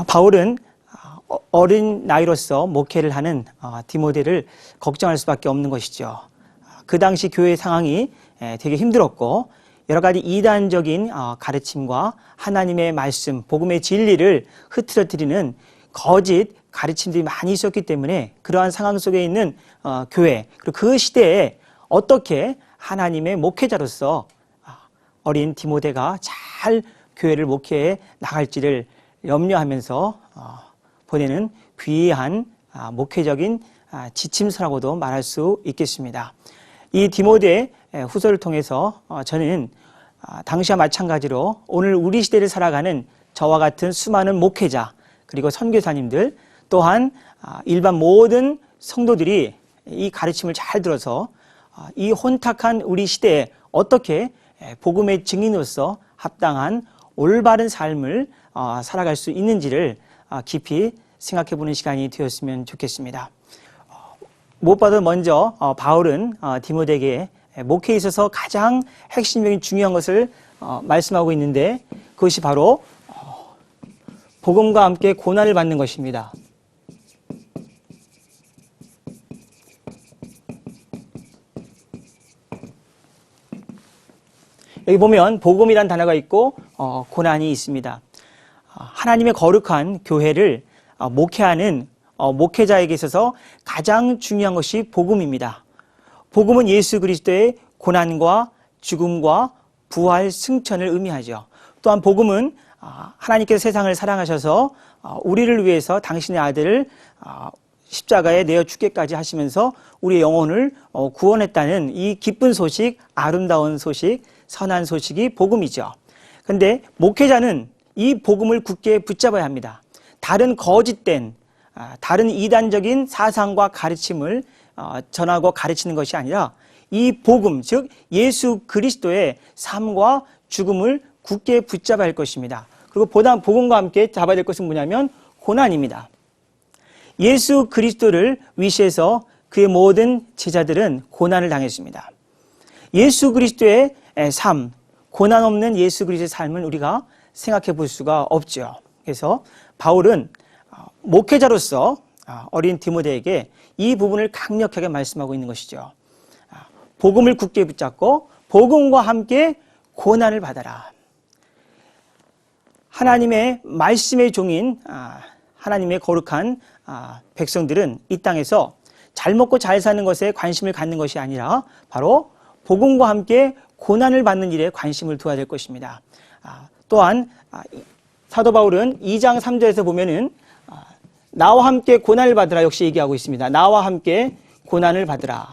바울은 어린 나이로서 목회를 하는 디모데를 걱정할 수밖에 없는 것이죠. 그 당시 교회 상황이 되게 힘들었고 여러 가지 이단적인 가르침과 하나님의 말씀, 복음의 진리를 흐트러뜨리는 거짓 가르침들이 많이 있었기 때문에 그러한 상황 속에 있는 교회, 그리고 그 시대에 어떻게 하나님의 목회자로서 어린 디모데가 잘 교회를 목회해 나갈지를 염려하면서 보내는 귀한 목회적인 지침서라고도 말할 수 있겠습니다. 이 디모데 후서를 통해서 저는 당시와 마찬가지로 오늘 우리 시대를 살아가는 저와 같은 수많은 목회자 그리고 선교사님들 또한 일반 모든 성도들이 이 가르침을 잘 들어서 이 혼탁한 우리 시대에 어떻게 복음의 증인으로서 합당한 올바른 삶을 살아갈 수 있는지를 깊이 생각해 보는 시간이 되었으면 좋겠습니다. 무엇보다 먼저 바울은 디모데에게 목회에 있어서 가장 핵심적인 중요한 것을 말씀하고 있는데 그것이 바로 복음과 함께 고난을 받는 것입니다. 여기 보면 복음이란 단어가 있고 고난이 있습니다. 하나님의 거룩한 교회를 목회하는 목회자에게 있어서 가장 중요한 것이 복음입니다. 복음은 예수 그리스도의 고난과 죽음과 부활 승천을 의미하죠. 또한 복음은 하나님께서 세상을 사랑하셔서 우리를 위해서 당신의 아들을 십자가에 내어 죽게까지 하시면서 우리의 영혼을 구원했다는 이 기쁜 소식, 아름다운 소식, 선한 소식이 복음이죠. 그런데 목회자는 이 복음을 굳게 붙잡아야 합니다. 다른 거짓된, 다른 이단적인 사상과 가르침을 전하고 가르치는 것이 아니라 이 복음, 즉 예수 그리스도의 삶과 죽음을 굳게 붙잡아야 할 것입니다. 그리고 보다 복음과 함께 잡아야 될 것은 뭐냐면 고난입니다. 예수 그리스도를 위시해서 그의 모든 제자들은 고난을 당했습니다. 예수 그리스도의 삶, 고난 없는 예수 그리스도의 삶은 우리가 생각해 볼 수가 없죠. 그래서 바울은 목회자로서 어린 디모데에게 이 부분을 강력하게 말씀하고 있는 것이죠. 복음을 굳게 붙잡고 복음과 함께 고난을 받아라. 하나님의 말씀의 종인 하나님의 거룩한 백성들은 이 땅에서 잘 먹고 잘 사는 것에 관심을 갖는 것이 아니라 바로 복음과 함께 고난을 받는 일에 관심을 두어야 될 것입니다. 또한 사도 바울은 2장 3절에서 보면은 나와 함께 고난을 받으라 역시 얘기하고 있습니다. 나와 함께 고난을 받으라.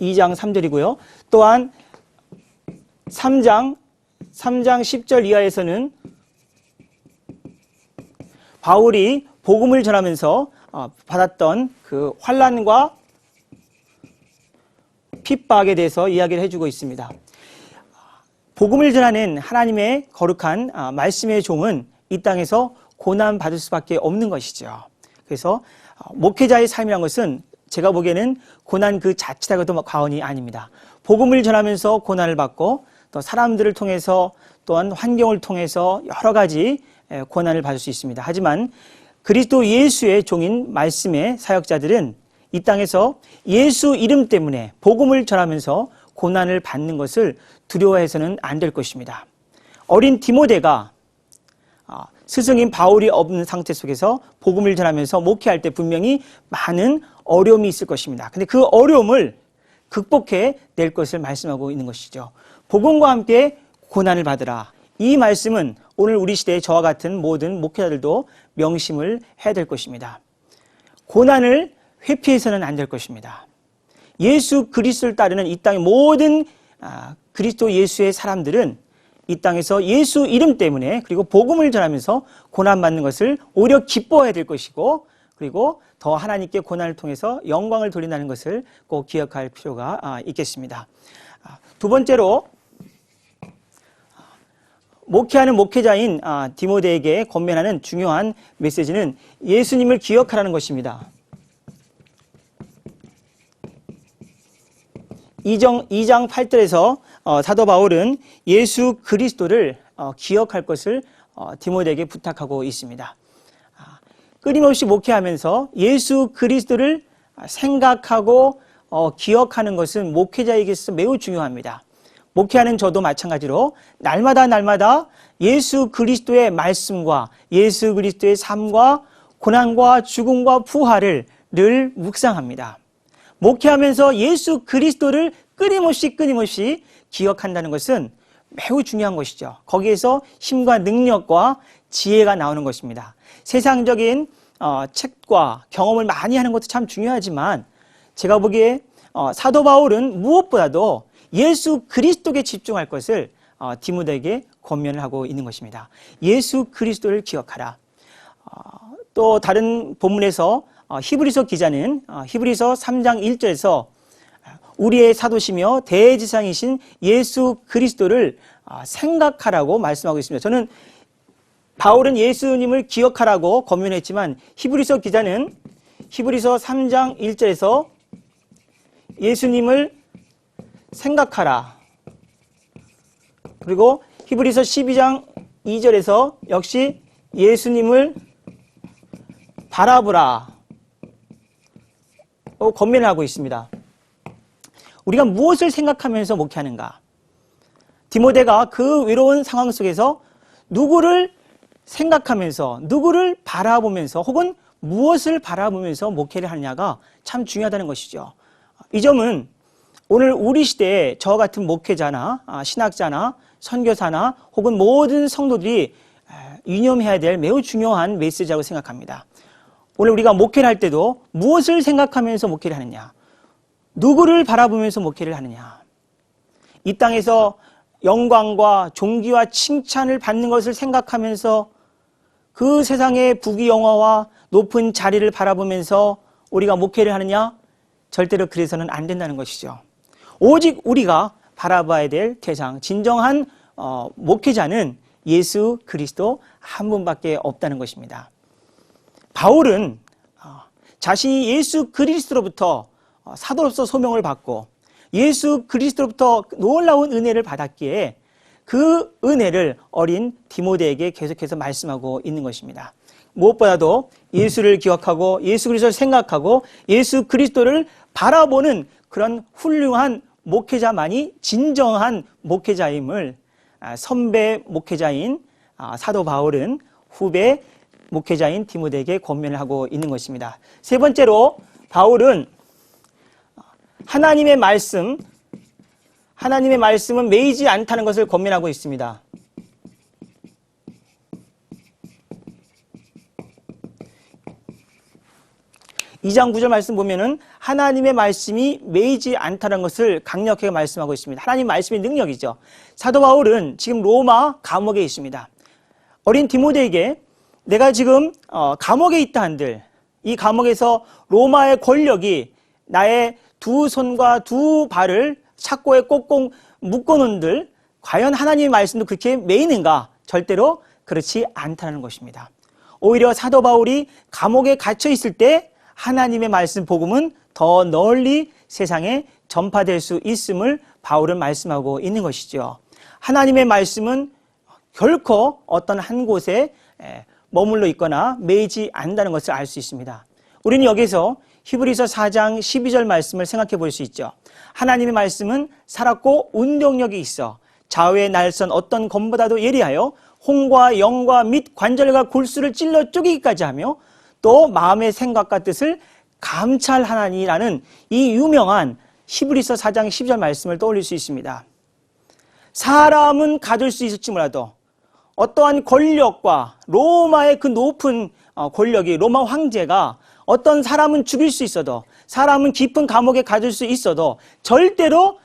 2장 3절이고요. 또한 3장 10절 이하에서는 바울이 복음을 전하면서 받았던 그 환난과 핍박에 대해서 이야기를 해주고 있습니다. 복음을 전하는 하나님의 거룩한 말씀의 종은 이 땅에서 고난받을 수밖에 없는 것이죠. 그래서 목회자의 삶이란 것은 제가 보기에는 고난 그 자체가 더 과언이 아닙니다. 복음을 전하면서 고난을 받고 또 사람들을 통해서 또한 환경을 통해서 여러 가지 고난을 받을 수 있습니다. 하지만 그리스도 예수의 종인 말씀의 사역자들은 이 땅에서 예수 이름 때문에 복음을 전하면서 고난을 받는 것을 두려워해서는 안 될 것입니다. 어린 디모데가 스승인 바울이 없는 상태 속에서 복음을 전하면서 목회할 때 분명히 많은 어려움이 있을 것입니다. 근데 그 어려움을 극복해 낼 것을 말씀하고 있는 것이죠. 복음과 함께 고난을 받으라. 이 말씀은 오늘 우리 시대의 저와 같은 모든 목회자들도 명심을 해야 될 것입니다. 고난을 회피해서는 안 될 것입니다. 예수 그리스도를 따르는 이 땅의 모든 그리스도 예수의 사람들은 이 땅에서 예수 이름 때문에 그리고 복음을 전하면서 고난받는 것을 오히려 기뻐해야 될 것이고 그리고 더 하나님께 고난을 통해서 영광을 돌린다는 것을 꼭 기억할 필요가 있겠습니다. 두 번째로 목회하는 목회자인 디모데에게 권면하는 중요한 메시지는 예수님을 기억하라는 것입니다. 2장 8절에서 사도 바울은 예수 그리스도를 기억할 것을 디모데에게 부탁하고 있습니다. 끊임없이 목회하면서 예수 그리스도를 생각하고 기억하는 것은 목회자에게 있어서 매우 중요합니다. 목회하는 저도 마찬가지로 날마다 예수 그리스도의 말씀과 예수 그리스도의 삶과 고난과 죽음과 부활을 늘 묵상합니다. 목회하면서 예수 그리스도를 끊임없이 기억한다는 것은 매우 중요한 것이죠. 거기에서 힘과 능력과 지혜가 나오는 것입니다. 세상적인 책과 경험을 많이 하는 것도 참 중요하지만 제가 보기에 사도 바울은 무엇보다도 예수 그리스도에 집중할 것을 디모데에게 권면을 하고 있는 것입니다. 예수 그리스도를 기억하라. 또 다른 본문에서 히브리서 기자는 히브리서 3장 1절에서 우리의 사도시며 대지상이신 예수 그리스도를 생각하라고 말씀하고 있습니다. 저는 바울은 예수님을 기억하라고 권면했지만 히브리서 기자는 히브리서 3장 1절에서 예수님을 생각하라. 그리고 히브리서 12장 2절에서 역시 예수님을 바라보라 권면을 하고 있습니다. 우리가 무엇을 생각하면서 목회하는가? 디모데가 그 외로운 상황 속에서 누구를 생각하면서 누구를 바라보면서 혹은 무엇을 바라보면서 목회를 하느냐가 참 중요하다는 것이죠. 이 점은 오늘 우리 시대에 저와 같은 목회자나 신학자나 선교사나 혹은 모든 성도들이 유념해야 될 매우 중요한 메시지라고 생각합니다. 오늘 우리가 목회를 할 때도 무엇을 생각하면서 목회를 하느냐, 누구를 바라보면서 목회를 하느냐, 이 땅에서 영광과 존귀와 칭찬을 받는 것을 생각하면서 그 세상의 부귀영화와 높은 자리를 바라보면서 우리가 목회를 하느냐? 절대로 그래서는 안 된다는 것이죠. 오직 우리가 바라봐야 될 대상, 진정한 목회자는 예수 그리스도 한 분밖에 없다는 것입니다. 바울은 자신이 예수 그리스도로부터 사도로서 소명을 받고 예수 그리스도로부터 놀라운 은혜를 받았기에 그 은혜를 어린 디모데에게 계속해서 말씀하고 있는 것입니다. 무엇보다도 예수를 기억하고 예수 그리스도를 생각하고 예수 그리스도를 바라보는 그런 훌륭한 목회자만이 진정한 목회자임을 선배 목회자인 사도 바울은 후배 목회자인 디모데에게 권면을 하고 있는 것입니다. 세 번째로 바울은 하나님의 말씀은 매이지 않다는 것을 권면하고 있습니다. 2장 9절 말씀 보면은 하나님의 말씀이 매이지 않다는 것을 강력하게 말씀하고 있습니다. 하나님 말씀의 능력이죠. 사도 바울은 지금 로마 감옥에 있습니다. 어린 디모데에게 내가 지금 감옥에 있다 한들 이 감옥에서 로마의 권력이 나의 두 손과 두 발을 착고에 꼭꼭 묶어놓은들 과연 하나님의 말씀도 그렇게 매이는가? 절대로 그렇지 않다는 것입니다. 오히려 사도 바울이 감옥에 갇혀 있을 때 하나님의 말씀 복음은 더 널리 세상에 전파될 수 있음을 바울은 말씀하고 있는 것이죠. 하나님의 말씀은 결코 어떤 한 곳에 머물러 있거나 매이지 않는다는 것을 알 수 있습니다. 우리는 여기서 히브리서 4장 12절 말씀을 생각해 볼 수 있죠. 하나님의 말씀은 살았고 운동력이 있어 좌우의 날선 어떤 검보다도 예리하여 홍과 영과 및 관절과 골수를 찔러 쪼개기까지 하며 또 마음의 생각과 뜻을 감찰하나니라는 이 유명한 히브리서 4장 12절 말씀을 떠올릴 수 있습니다. 사람은 가질 수 있을지 몰라도 어떠한 권력과 로마의 그 높은 권력이 로마 황제가 어떤 사람은 죽일 수 있어도 사람은 깊은 감옥에 가둘 수 있어도 절대로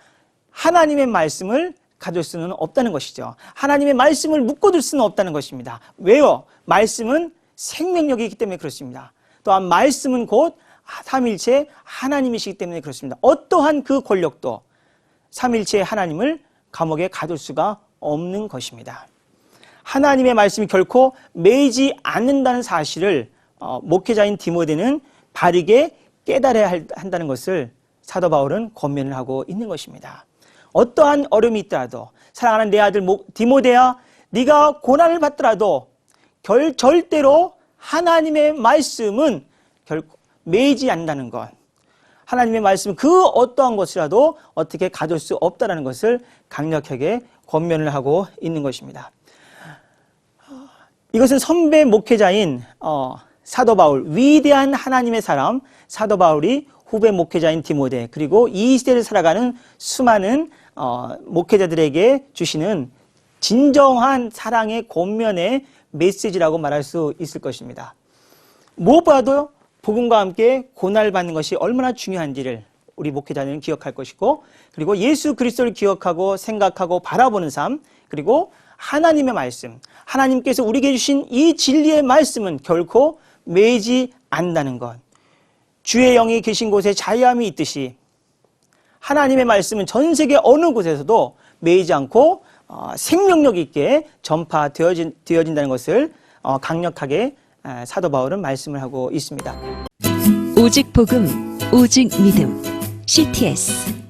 하나님의 말씀을 가질 수는 없다는 것이죠. 하나님의 말씀을 묶어둘 수는 없다는 것입니다. 왜요? 말씀은 생명력이 있기 때문에 그렇습니다. 또한 말씀은 곧 삼일체 하나님이시기 때문에 그렇습니다. 어떠한 그 권력도 삼일체 하나님을 감옥에 가둘 수가 없는 것입니다. 하나님의 말씀이 결코 매이지 않는다는 사실을 목회자인 디모데는 바르게 깨달아야 한다는 것을 사도 바울은 권면을 하고 있는 것입니다. 어떠한 어려움이 있더라도 사랑하는 내 아들 디모데야, 네가 고난을 받더라도 절대로 하나님의 말씀은 결코 매이지 않는다는 것. 하나님의 말씀은 그 어떠한 것이라도 어떻게 가둘 수 없다는 것을 강력하게 권면을 하고 있는 것입니다. 이것은 선배 목회자인 사도 바울, 위대한 하나님의 사람 사도 바울이 후배 목회자인 디모데, 그리고 이 시대를 살아가는 수많은 목회자들에게 주시는 진정한 사랑의 권면의 메시지라고 말할 수 있을 것입니다. 무엇보다도 복음과 함께 고난을 받는 것이 얼마나 중요한지를 우리 목회자는 기억할 것이고, 그리고 예수 그리스도를 기억하고 생각하고 바라보는 삶, 그리고 하나님의 말씀, 하나님께서 우리에게 주신 이 진리의 말씀은 결코 매이지 않는다는 것. 주의 영이 계신 곳에 자유함이 있듯이 하나님의 말씀은 전 세계 어느 곳에서도 매이지 않고 생명력 있게 전파되어진다는 것을 강력하게 사도 바울은 말씀을 하고 있습니다. 오직 복음, 오직 믿음, CTS.